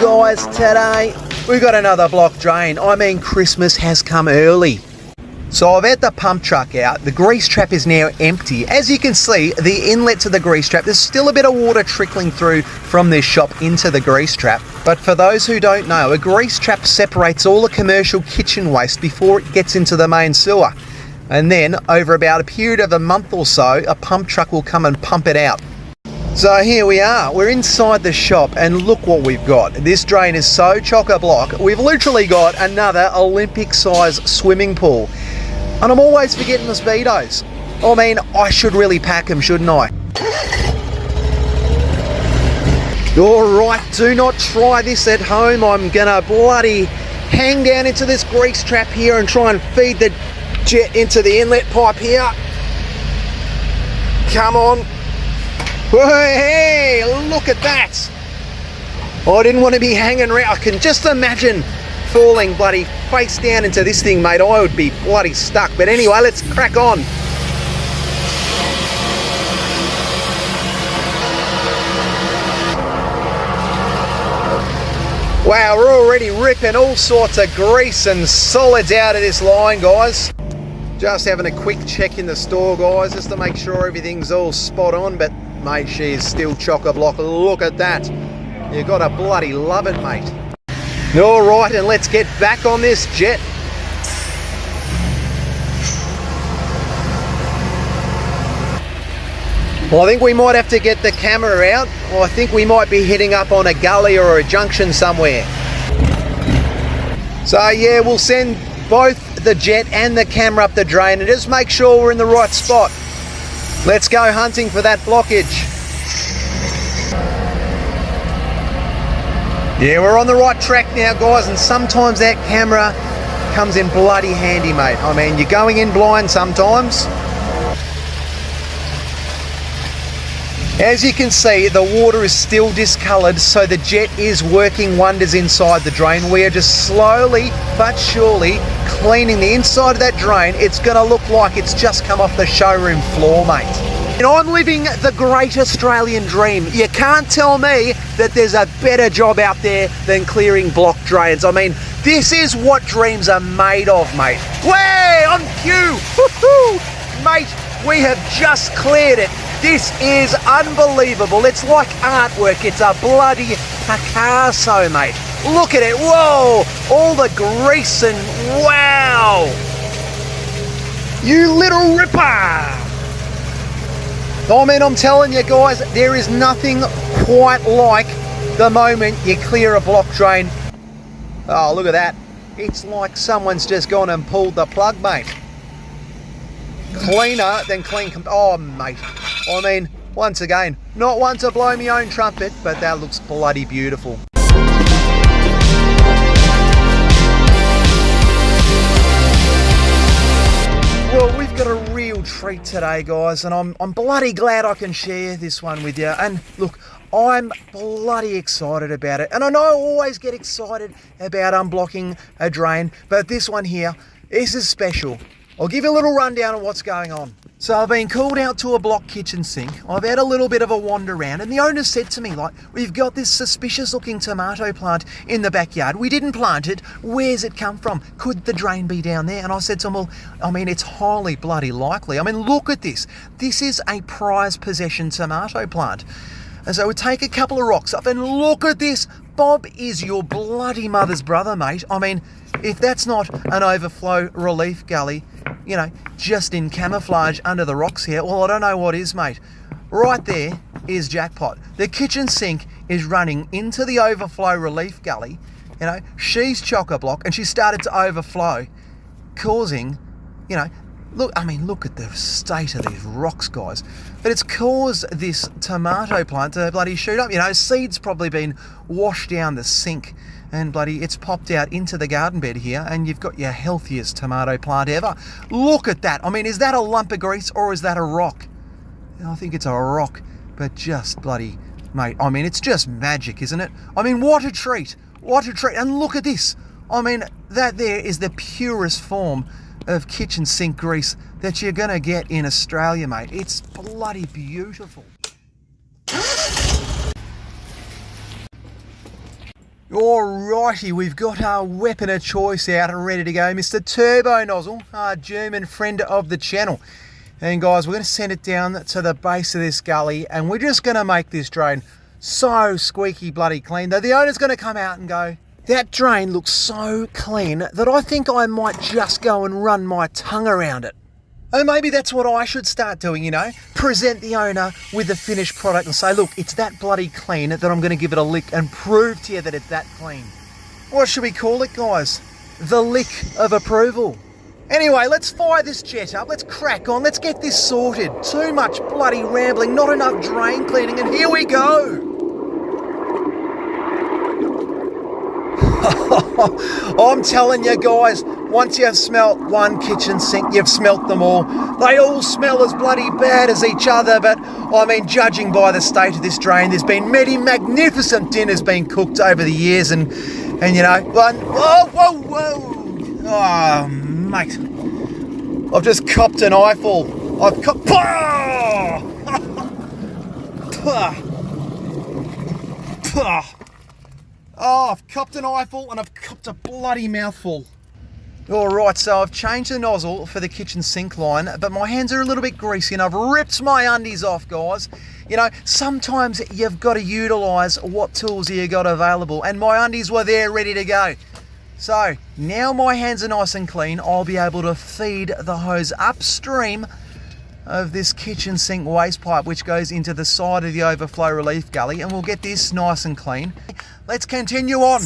Guys, today we got another block drain. I mean, Christmas has come early. So I've had the pump truck out. The grease trap is now empty. As you can see, the inlet to the grease trap, there's still a bit of water trickling through from this shop into the grease trap. But for those who don't know, a grease trap separates all the commercial kitchen waste before it gets into the main sewer. And then, over about a period of a month or so, a pump truck will come and pump it out. So here we are, we're inside the shop and look what we've got. This drain is so chock-a-block, we've literally got another Olympic-size swimming pool. And I'm always forgetting the Speedos. I mean, I should really pack them, shouldn't I? Alright, do not try this at home. I'm gonna bloody hang down into this grease trap here and try and feed the jet into the inlet pipe here. Come on. Hey, look at that. I didn't want to be hanging around. I can just imagine falling bloody face down into this thing, mate. I would be bloody stuck. But anyway, let's crack on. Wow, we're already ripping all sorts of grease and solids out of this line, guys. Just having a quick check in the store, guys, just to make sure everything's all spot on. But mate, she is still chock-a-block. Look at that. You gotta bloody love it, mate. All right, and let's get back on this jet. Well, I think we might have to get the camera out. I think we might be hitting up on a gully or a junction somewhere. So yeah, we'll send both the jet and the camera up the drain and just make sure we're in the right spot. Let's go hunting for that blockage. Yeah, we're on the right track now, guys, and sometimes that camera comes in bloody handy, mate. I mean, you're going in blind sometimes. As you can see, the water is still discoloured, so the jet is working wonders inside the drain. We are just slowly but surely cleaning the inside of that drain. It's going to look like it's just come off the showroom floor, mate. And I'm living the great Australian dream. You can't tell me that there's a better job out there than clearing block drains. I mean, this is what dreams are made of, mate. Way on cue! Woohoo! Mate, we have just cleared it. This is unbelievable. It's like artwork. It's a bloody Picasso, mate. Look at it. Whoa! All the grease and wow! You little ripper! I mean, I'm telling you guys, there is nothing quite like the moment you clear a block drain. Oh, look at that. It's like someone's just gone and pulled the plug, mate. Cleaner than clean. Oh, mate. I mean, once again, not one to blow my own trumpet, but that looks bloody beautiful. Well, we've got a real treat today, guys, and I'm bloody glad I can share this one with you. And look, I'm bloody excited about it. And I know I always get excited about unblocking a drain, but this one here, this is special. I'll give you a little rundown of what's going on. So I've been called out to a block kitchen sink. I've had a little bit of a wander around, and the owner said to me, like, we've got this suspicious looking tomato plant in the backyard. We didn't plant it. Where's it come from? Could the drain be down there? And I said to him, well, I mean, it's highly bloody likely. I mean, look at this. This is a prized possession tomato plant. And so we take a couple of rocks up and look at this. Bob is your bloody mother's brother, mate. I mean, if that's not an overflow relief gully, you know, just in camouflage under the rocks here, well, I don't know what is, mate. Right there is jackpot. The kitchen sink is running into the overflow relief gully. You know, she's chock-a-block and she started to overflow, causing, you know, look, I mean, look at the state of these rocks, guys. But it's caused this tomato plant to bloody shoot up. You know, seeds probably been washed down the sink and bloody it's popped out into the garden bed here, and you've got your healthiest tomato plant ever. Look at that. I mean, is that a lump of grease or is that a rock? I think it's a rock, but just bloody, mate, I mean, it's just magic, isn't it? I mean, what a treat. What a treat. And look at this. I mean, that there is the purest form of kitchen sink grease that you're gonna get in Australia, mate. It's bloody beautiful. Alrighty, we've got our weapon of choice out and ready to go. Mr. Turbo Nozzle, our German friend of the channel. And guys, we're going to send it down to the base of this gully and we're just going to make this drain so squeaky bloody clean that the owner's going to come out and go, that drain looks so clean that I think I might just go and run my tongue around it. And maybe that's what I should start doing, you know, present the owner with the finished product and say, look, it's that bloody clean that I'm going to give it a lick and prove to you that it's that clean. What should we call it, guys? The lick of approval. Anyway, let's fire this jet up, let's crack on, let's get this sorted. Too much bloody rambling, not enough drain cleaning, and here we go. I'm telling you guys, once you've smelt one kitchen sink, you've smelt them all. They all smell as bloody bad as each other, but I mean, judging by the state of this drain, there's been many magnificent dinners being cooked over the years, and you know, whoa. Oh, mate, I've just copped an eyeful. I've copped... Oh, I've copped an eyeful and I've copped a bloody mouthful. Alright, so I've changed the nozzle for the kitchen sink line, but my hands are a little bit greasy and I've ripped my undies off, guys. You know, sometimes you've got to utilise what tools you got available, and my undies were there ready to go. So, now my hands are nice and clean, I'll be able to feed the hose upstream of this kitchen sink waste pipe which goes into the side of the overflow relief gully, and we'll get this nice and clean. Let's continue on.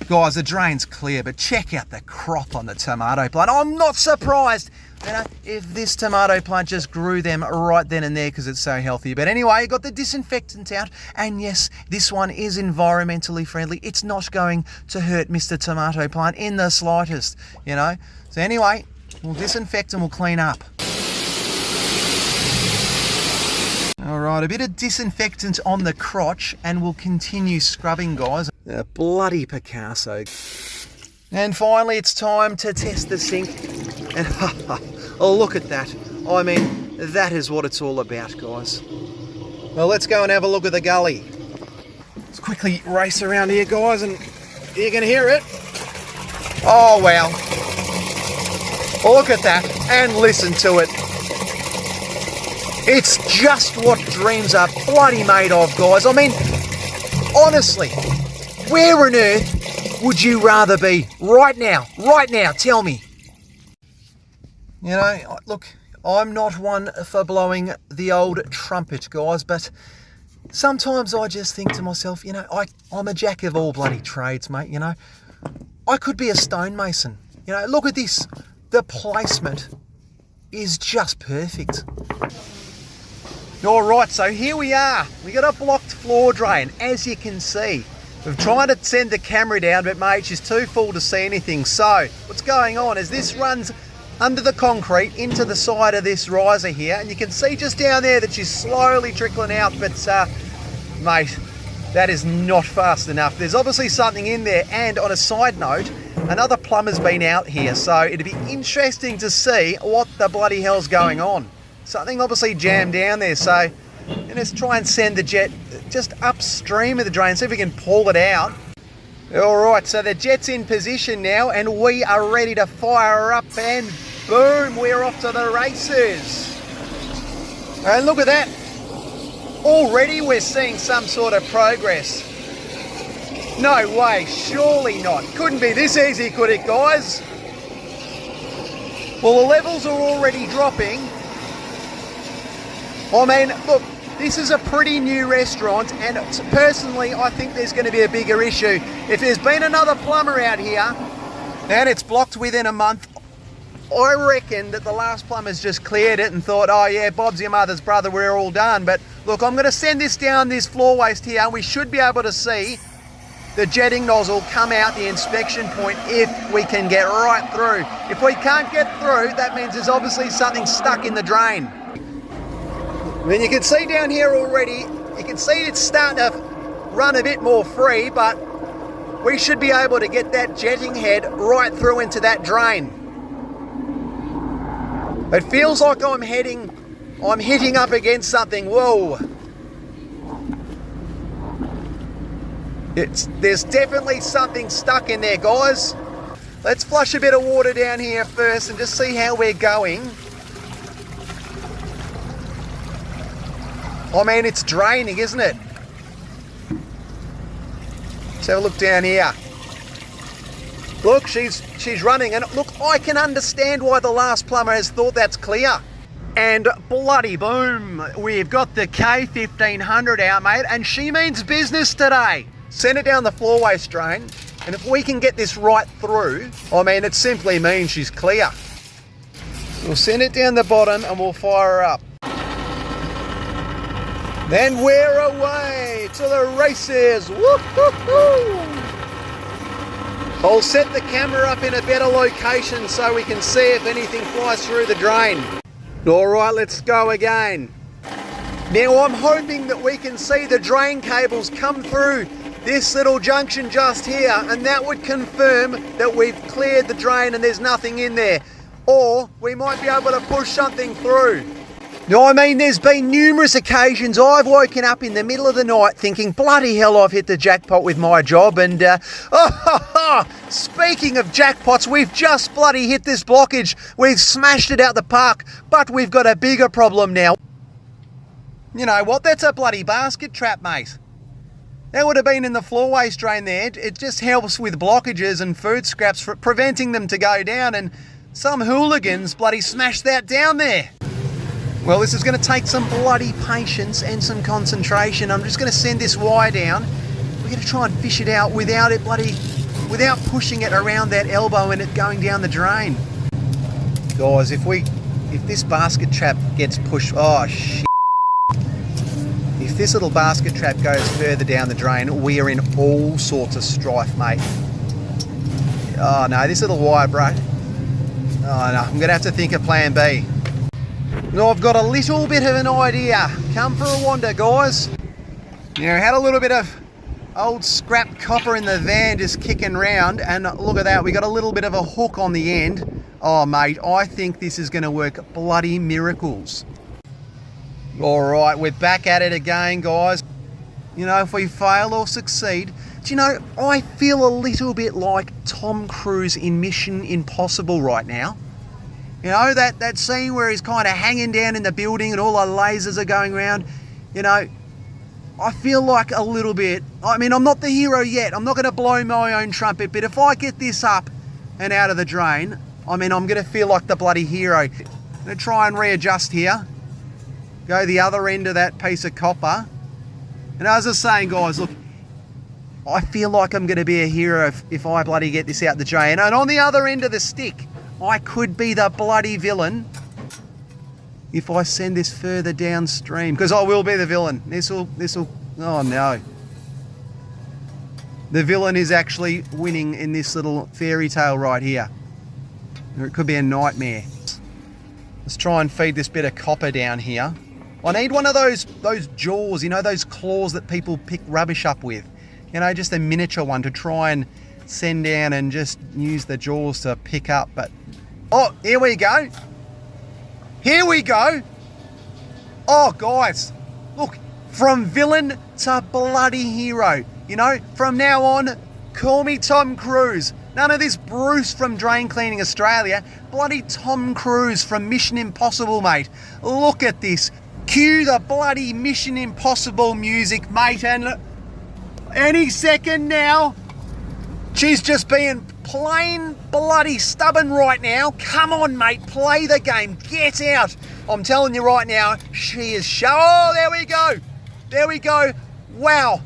Guys, the drain's clear, but check out the crop on the tomato plant. I'm not surprised, you know, if this tomato plant just grew them right then and there because it's so healthy. But anyway, got the disinfectant out, and yes, this one is environmentally friendly. It's not going to hurt Mr. Tomato Plant in the slightest, you know. So anyway, we'll disinfect and we'll clean up. Alright, a bit of disinfectant on the crotch and we'll continue scrubbing, guys. Bloody Picasso. And finally, it's time to test the sink. And oh, look at that. I mean, that is what it's all about, guys. Well, let's go and have a look at the gully. Let's quickly race around here, guys, and you can hear it. Oh, wow. Look at that and listen to it. It's just what dreams are bloody made of, guys. I mean, honestly, where on earth would you rather be right now? Right now, tell me. You know, look, I'm not one for blowing the old trumpet, guys, but sometimes I just think to myself, you know, I'm a jack of all bloody trades, mate, you know. I could be a stonemason. You know, look at this. The placement is just perfect. Alright, so here we are. We got a blocked floor drain, as you can see. We've tried to send the camera down, but mate, she's too full to see anything. So, what's going on is this runs under the concrete into the side of this riser here, and you can see just down there that she's slowly trickling out, but mate, that is not fast enough. There's obviously something in there, and on a side note, another plumber's been out here, so it'd be interesting to see what the bloody hell's going on. Something obviously jammed down there, so let's try and send the jet just upstream of the drain, see if we can pull it out. Alright, so the jet's in position now and we are ready to fire up, and boom, we're off to the races. And look at that. Already we're seeing some sort of progress. No way, surely not. Couldn't be this easy, could it, guys? Well, the levels are already dropping. I mean, look, this is a pretty new restaurant, and personally, I think there's going to be a bigger issue. If there's been another plumber out here, and it's blocked within a month, I reckon that the last plumber's just cleared it and thought, oh yeah, Bob's your mother's brother, we're all done. But look, I'm going to send this down this floor waste here, and we should be able to see the jetting nozzle come out the inspection point if we can get right through. If we can't get through, that means there's obviously something stuck in the drain. I mean, you can see down here already, you can see it's starting to run a bit more free, but we should be able to get that jetting head right through into that drain. It feels like I'm hitting up against something. Whoa. There's definitely something stuck in there, guys. Let's flush a bit of water down here first and just see how we're going. I mean, it's draining, isn't it? Let's have a look down here. Look, she's running, and look, I can understand why the last plumber has thought that's clear. And bloody boom, we've got the K1500 out, mate, and she means business today. Send it down the floor waste drain, and if we can get this right through, I mean, it simply means she's clear. We'll send it down the bottom and we'll fire her up. Then we're away to the races. Woo-hoo-hoo! I'll set the camera up in a better location so we can see if anything flies through the drain. All right, let's go again. Now I'm hoping that we can see the drain cables come through this little junction just here, and that would confirm that we've cleared the drain and there's nothing in there. Or we might be able to push something through. Now, I mean, there's been numerous occasions I've woken up in the middle of the night thinking, bloody hell, I've hit the jackpot with my job. And, speaking of jackpots, we've just bloody hit this blockage. We've smashed it out the park, but we've got a bigger problem now. You know what? That's a bloody basket trap, mate. That would have been in the floor waste drain there. It just helps with blockages and food scraps, for preventing them to go down, and some hooligans bloody smashed that down there. Well, this is going to take some bloody patience and some concentration. I'm just going to send this wire down. We're going to try and fish it out without pushing it around that elbow and it going down the drain. Guys, if this basket trap gets pushed, oh shit. If this little basket trap goes further down the drain, we are in all sorts of strife, mate. Oh no, this little wire, bro. Oh no, I'm going to have to think of plan B. Now I've got a little bit of an idea. Come for a wander, guys. You know, had a little bit of old scrap copper in the van just kicking round, and look at that, we got a little bit of a hook on the end. Oh mate, I think this is going to work bloody miracles. All right, we're back at it again, guys. You know, if we fail or succeed, do you know, I feel a little bit like Tom Cruise in Mission Impossible right now. You know, that scene where he's kind of hanging down in the building and all the lasers are going around. You know, I feel like a little bit, I mean, I'm not the hero yet. I'm not going to blow my own trumpet, but if I get this up and out of the drain, I mean, I'm going to feel like the bloody hero. I'm going to try and readjust here. Go the other end of that piece of copper. And as I was saying, guys, look, I feel like I'm going to be a hero if I bloody get this out the drain. And on the other end of the stick, I could be the bloody villain if I send this further downstream, because I will be the villain. This'll, oh no. The villain is actually winning in this little fairy tale right here. Or it could be a nightmare. Let's try and feed this bit of copper down here. I need one of those jaws, you know, those claws that people pick rubbish up with. You know, just a miniature one to try and send down and just use the jaws to pick up. But oh, here we go. Here we go. Oh, guys, look, from villain to bloody hero. You know, from now on, call me Tom Cruise. None of this Bruce from Drain Cleaning Australia. Bloody Tom Cruise from Mission Impossible, mate. Look at this. Cue the bloody Mission Impossible music, mate, and any second now. She's just being plain bloody stubborn right now. Come on, mate, play the game. Get out. I'm telling you right now, she is oh, there we go. There we go. Wow.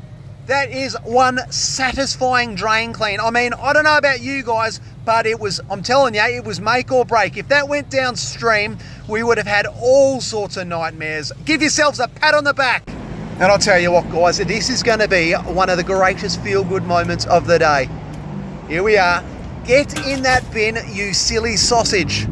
That is one satisfying drain clean. I mean, I don't know about you guys, but it was, I'm telling you, it was make or break. If that went downstream, we would have had all sorts of nightmares. Give yourselves a pat on the back. And I'll tell you what, guys, this is going to be one of the greatest feel-good moments of the day. Here we are. Get in that bin, you silly sausage.